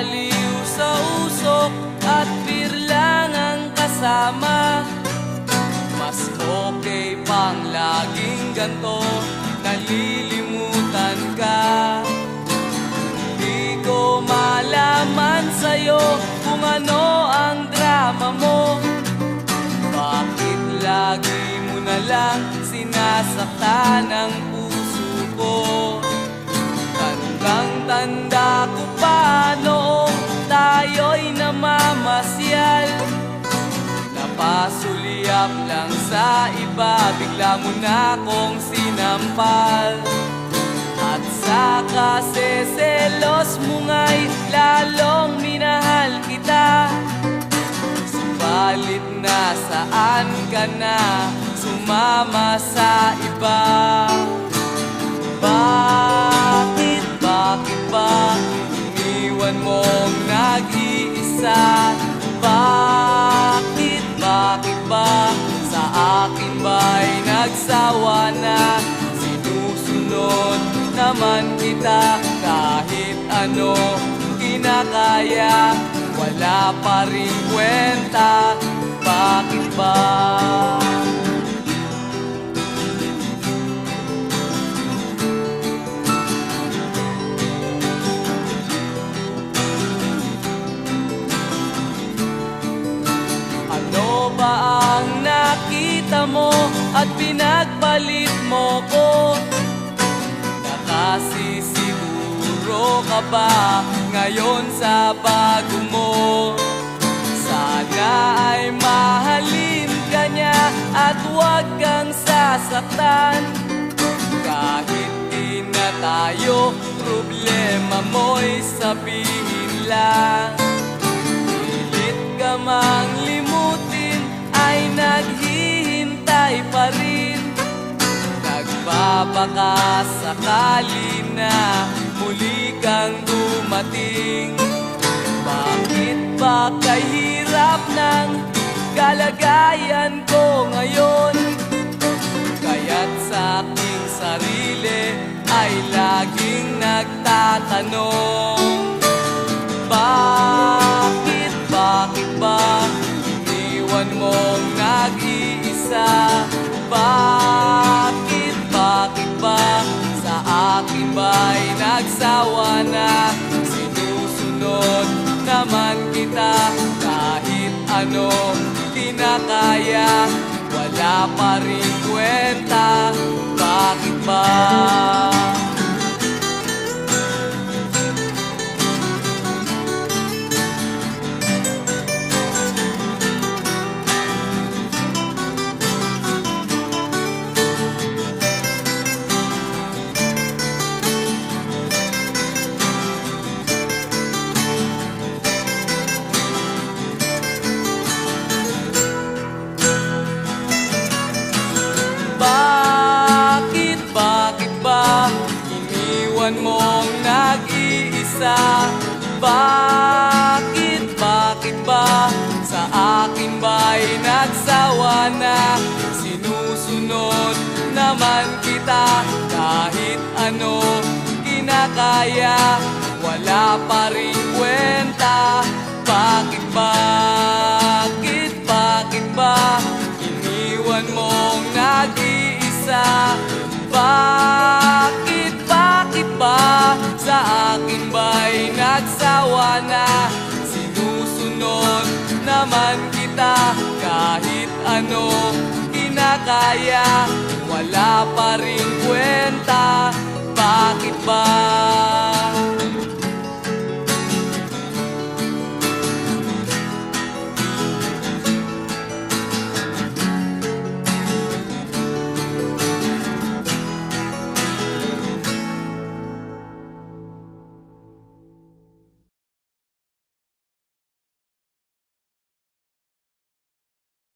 aliw sa usok at birlang ang kasama. Mas okay pang laging ganto, nalilimutan ka. Di ko malaman sa'yo kung ano ang drama mo. Bakit lagi mo na lang sinasaktan ang puso ko? Tandang-tanda ko pa noong tayo'y namamasyal. Napasulyap lang sa iba, bigla mo na akong sinampal. At sa kaseselos mo nga'y lalong minahal kita. Subalit nasaan ka na, sumama sa iba? Bakit ba iniwan mong nag-iisa? Bakit ba sa akin ba'y nagsawa na? Sinusunod naman kita kahit ano kinakaya, wala pa rin kwenta. Bakit ba? Ano ba ang nakita mo at pinagpalit mo ko? Nakasisiguro ka ba ngayon sa bago mo? Sana ay mahalin ka niya at huwag kang sasaktan. Kahit di na tayo, problema mo'y sabihin lang. Pilit ka mang limutin ay naghihintay pa rin. Nagbabaka sakali na muli kang dumating. Bakit ba kahirap ng kalagayan ko ngayon? Kaya't sa aking sarili ay laging nagtatanong. Bakit ba iniwan mong nag-iisa? Bakit ba sa akin ba'y nagsawa na? Sinusunod naman kita kahit ano kinakaya, wala pa rin kwenta. Bakit ba? Bakit ba iniwan mong nag-iisa? Bakit ba sa akin ba'y nagsawa na? Sinusunod naman kita kahit ano kinakaya, wala pa rin kwenta. Bakit ba iniwan mong nag-iisa? Bakit ba sa akin ba'y nagsawa na? Sinusunod naman kita kahit ano kinakaya, wala pa rin kwenta. Bakit ba?